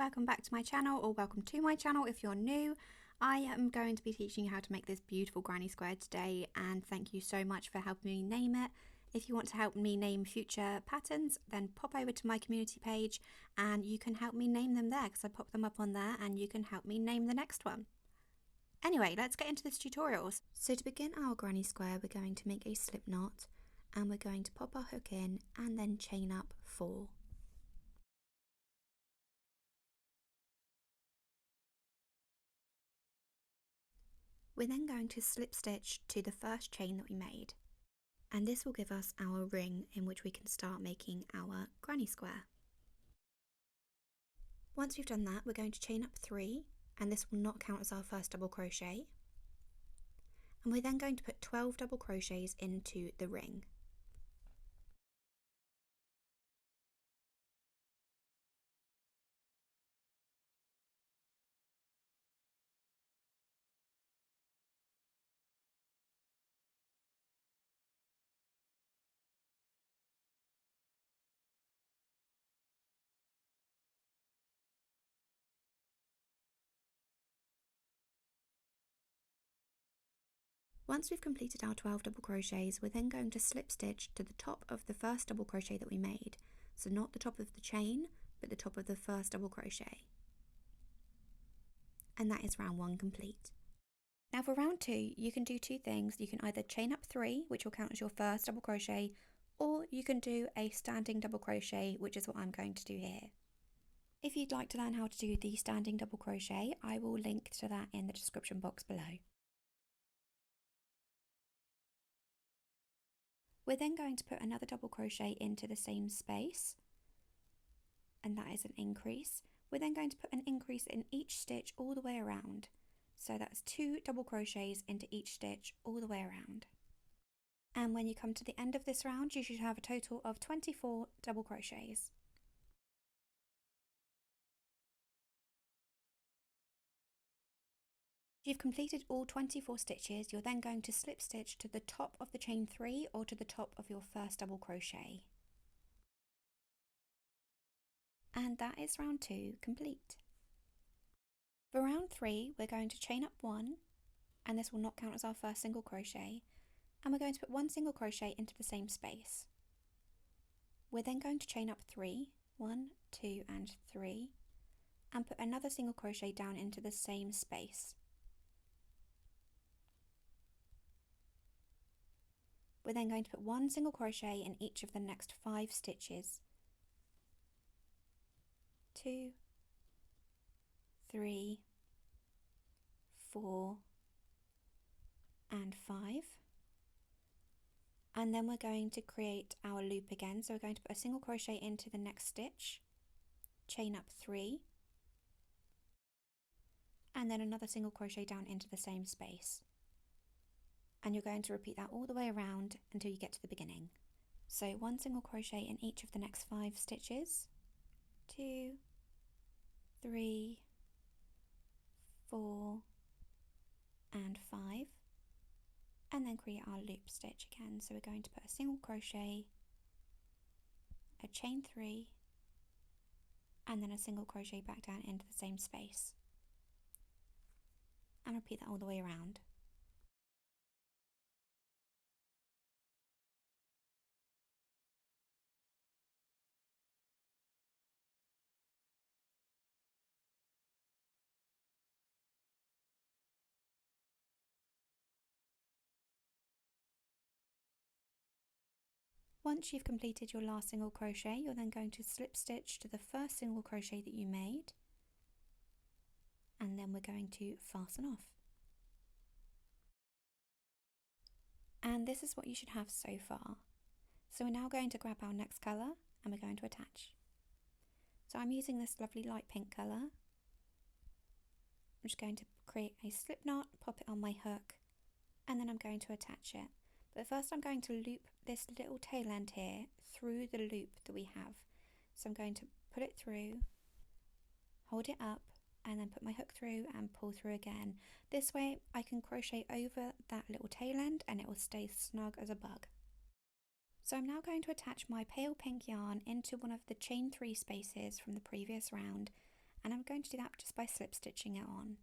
welcome back to my channel, or welcome to my channel if you're new. I am going to be teaching you how to make this beautiful granny square today, and thank you so much for helping me name it. If you want to help me name future patterns, then pop over to my community page and you can help me name them there, because I pop them up on there and you can help me name the next one. Anyway, let's get into this tutorial. So to begin our granny square, we're going to make a slip knot and we're going to pop our hook in and then chain up 4. We're then going to slip stitch to the first chain that we made, and this will give us our ring in which we can start making our granny square. Once we've done that, we're going to chain up 3, and this will not count as our first double crochet, and we're then going to put 12 double crochets into the ring. Once we've completed our 12 double crochets, we're then going to slip stitch to the top of the first double crochet that we made. So not the top of the chain, but the top of the first double crochet. And that is round 1 complete. Now for round 2, you can do 2 things. You can either chain up 3, which will count as your first double crochet, or you can do a standing double crochet, which is what I'm going to do here. If you'd like to learn how to do the standing double crochet, I will link to that in the description box below. We're then going to put another double crochet into the same space, and that is an increase. We're then going to put an increase in each stitch all the way around. So that's 2 double crochets into each stitch all the way around. And when you come to the end of this round, you should have a total of 24 double crochets. If you've completed all 24 stitches, you're then going to slip stitch to the top of the chain 3 or to the top of your first double crochet. And that is round 2 complete. For round 3, we're going to chain up 1, and this will not count as our first single crochet, and we're going to put 1 single crochet into the same space. We're then going to chain up 3, 1, 2 and 3, and put another single crochet down into the same space. We're then going to put 1 single crochet in each of the next 5 stitches. 2, 3, 4 and 5. And then we're going to create our loop again. So we're going to put a single crochet into the next stitch, chain up 3, and then another single crochet down into the same space. And you're going to repeat that all the way around until you get to the beginning. So 1 single crochet in each of the next 5 stitches, 2, 3, 4 and 5, and then create our loop stitch again. So we're going to put a single crochet, a chain 3, and then a single crochet back down into the same space, and repeat that all the way around. Once you've completed your last single crochet, you're then going to slip stitch to the first single crochet that you made, and then we're going to fasten off. And this is what you should have so far. So we're now going to grab our next colour and we're going to attach. So I'm using this lovely light pink colour. I'm just going to create a slip knot, pop it on my hook, and then I'm going to attach it. But first I'm going to loop this little tail end here through the loop that we have. So I'm going to put it through, hold it up, and then put my hook through and pull through again. This way I can crochet over that little tail end and it will stay snug as a bug. So I'm now going to attach my pale pink yarn into one of the chain 3 spaces from the previous round, and I'm going to do that just by slip stitching it on.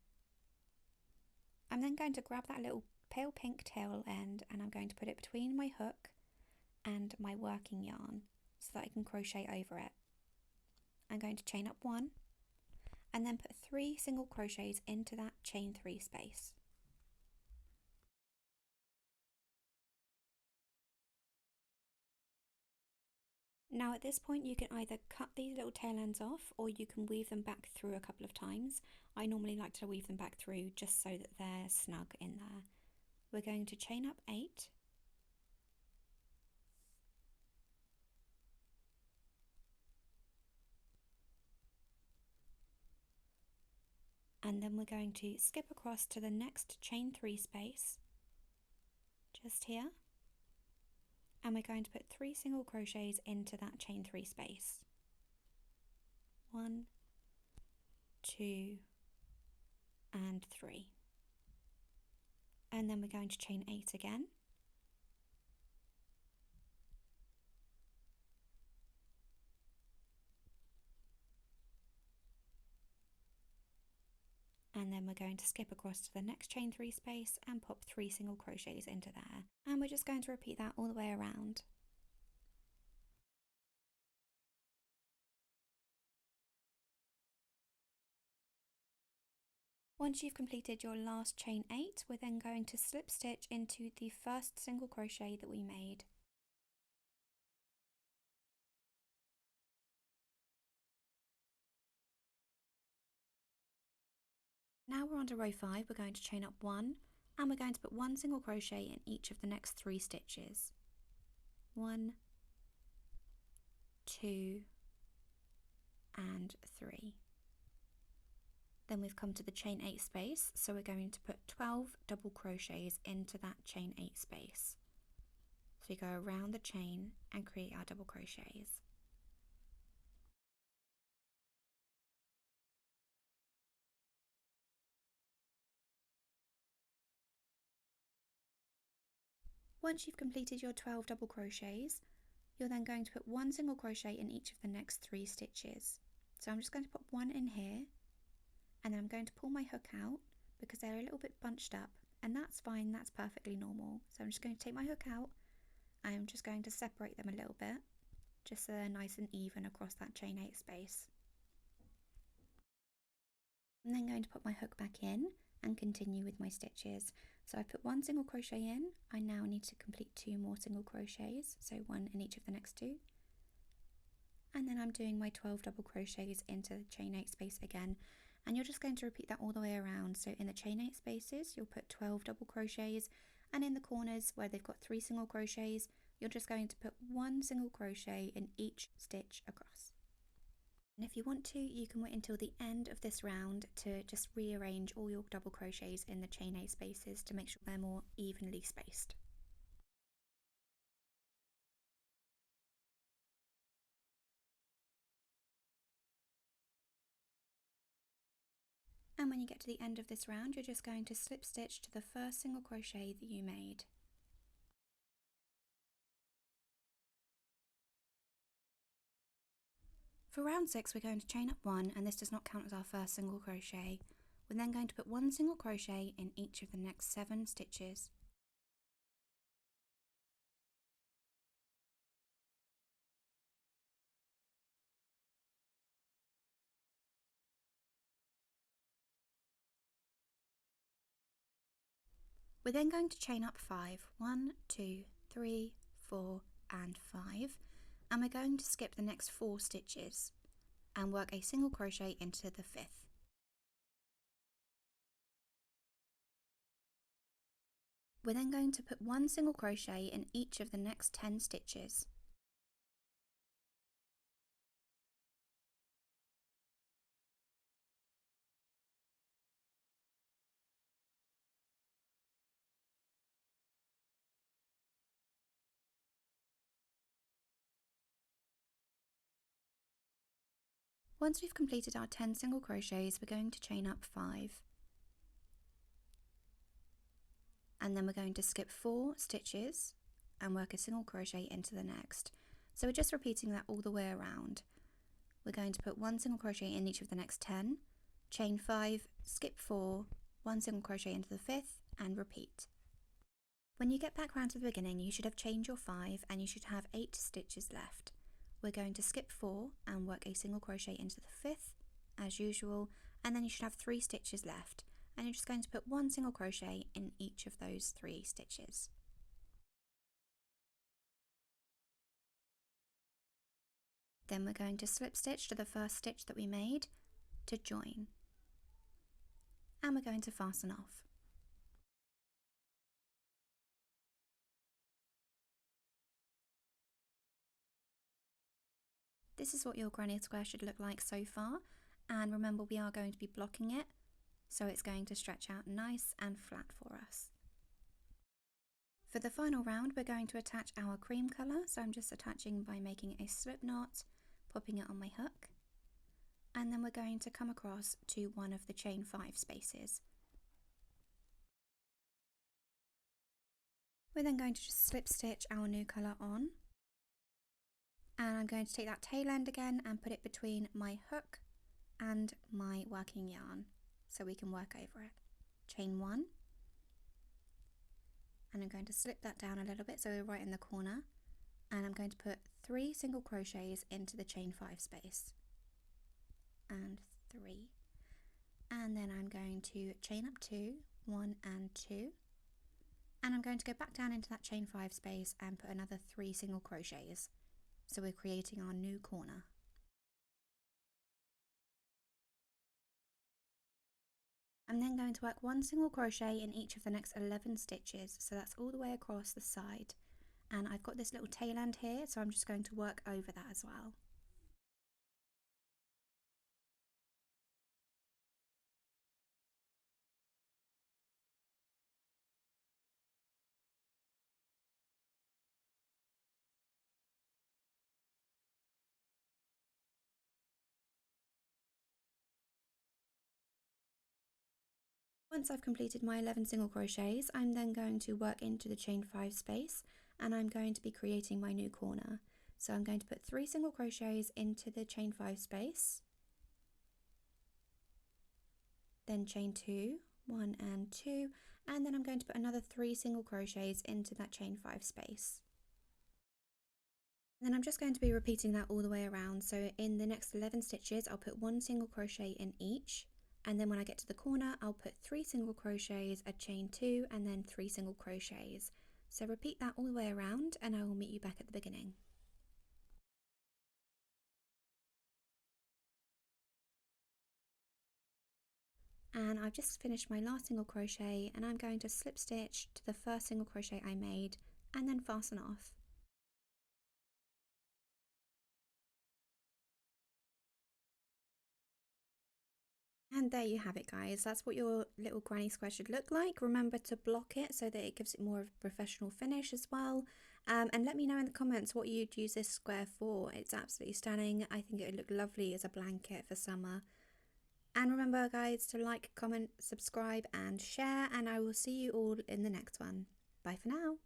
I'm then going to grab that little pale pink tail end and I'm going to put it between my hook and my working yarn so that I can crochet over it. I'm going to chain up 1 and then put 3 single crochets into that chain 3 space. Now at this point you can either cut these little tail ends off or you can weave them back through a couple of times. I normally like to weave them back through just so that they're snug in there. We're going to chain up 8. And then we're going to skip across to the next chain 3 space, just here. And we're going to put 3 single crochets into that chain 3 space. 1, 2, and 3. And then we're going to chain 8 again. And then we're going to skip across to the next chain 3 space and pop 3 single crochets into there. And we're just going to repeat that all the way around. Once you've completed your last chain 8, we're then going to slip stitch into the first single crochet that we made. Now we're on to row 5, we're going to chain up 1 and we're going to put 1 single crochet in each of the next 3 stitches. 1, 2, and 3. Then we've come to the chain 8 space, so we're going to put 12 double crochets into that chain 8 space. So we go around the chain and create our double crochets. Once you've completed your 12 double crochets, you're then going to put 1 single crochet in each of the next 3 stitches. So I'm just going to put 1 in here, and then I'm going to pull my hook out because they're a little bit bunched up, and that's fine, that's perfectly normal. So I'm just going to take my hook out, and I'm just going to separate them a little bit, just so they're nice and even across that chain 8 space. I'm then going to put my hook back in and continue with my stitches. So I put 1 single crochet in, I now need to complete 2 more single crochets, so 1 in each of the next 2. And then I'm doing my 12 double crochets into the chain 8 space again, and you're just going to repeat that all the way around. So in the chain 8 spaces you'll put 12 double crochets, and in the corners where they've got 3 single crochets you're just going to put 1 single crochet in each stitch across. And if you want to, you can wait until the end of this round to just rearrange all your double crochets in the chain 8 spaces to make sure they're more evenly spaced. And when you get to the end of this round, you're just going to slip stitch to the first single crochet that you made. For round 6 we're going to chain up 1, and this does not count as our first single crochet. We're then going to put 1 single crochet in each of the next 7 stitches. We're then going to chain up 5, 1, 2, 3, 4 and 5, and we're going to skip the next 4 stitches and work a single crochet into the 5th. We're then going to put 1 single crochet in each of the next 10 stitches. Once we've completed our 10 single crochets, we're going to chain up 5. And then we're going to skip 4 stitches and work a single crochet into the next. So we're just repeating that all the way around. we're going to put 1 single crochet in each of the next 10, chain 5, skip 4, 1 single crochet into the 5th and repeat. When you get back round to the beginning, you should have chained your 5 and you should have 8 stitches left. We're going to skip 4 and work a single crochet into the 5th as usual, and then you should have 3 stitches left, and you're just going to put 1 single crochet in each of those 3 stitches. Then we're going to slip stitch to the first stitch that we made to join, and we're going to fasten off. This is what your granny square should look like so far, and remember we are going to be blocking it, so it's going to stretch out nice and flat for us. For the final round we're going to attach our cream colour, so I'm just attaching by making a slip knot, popping it on my hook, and then we're going to come across to one of the chain 5 spaces. We're then going to just slip stitch our new colour on, and I'm going to take that tail end again and put it between my hook and my working yarn so we can work over it. Chain 1, and I'm going to slip that down a little bit so we're right in the corner, and I'm going to put 3 single crochets into the chain 5 space, and 3, and then I'm going to chain up 2, 1 and 2, and I'm going to go back down into that chain 5 space and put another 3 single crochets. So we're creating our new corner. I'm then going to work 1 single crochet in each of the next 11 stitches, so that's all the way across the side, and I've got this little tail end here, so I'm just going to work over that as well. Once I've completed my 11 single crochets, I'm then going to work into the chain 5 space, and I'm going to be creating my new corner. So I'm going to put 3 single crochets into the chain 5 space, then chain 2, 1 and 2, and then I'm going to put another 3 single crochets into that chain 5 space. And then I'm just going to be repeating that all the way around, so in the next 11 stitches I'll put 1 single crochet in each, and then when I get to the corner I'll put 3 single crochets, a chain 2 and then 3 single crochets. So repeat that all the way around and I will meet you back at the beginning. And I've just finished my last single crochet, and I'm going to slip stitch to the first single crochet I made and then fasten off. And there you have it, guys. That's what your little granny square should look like. Remember to block it so that it gives it more of a professional finish as well. And let me know in the comments what you'd use this square for. It's absolutely stunning. I think it would look lovely as a blanket for summer. And remember, guys, to like, comment, subscribe and share, and I will see you all in the next one. Bye for now.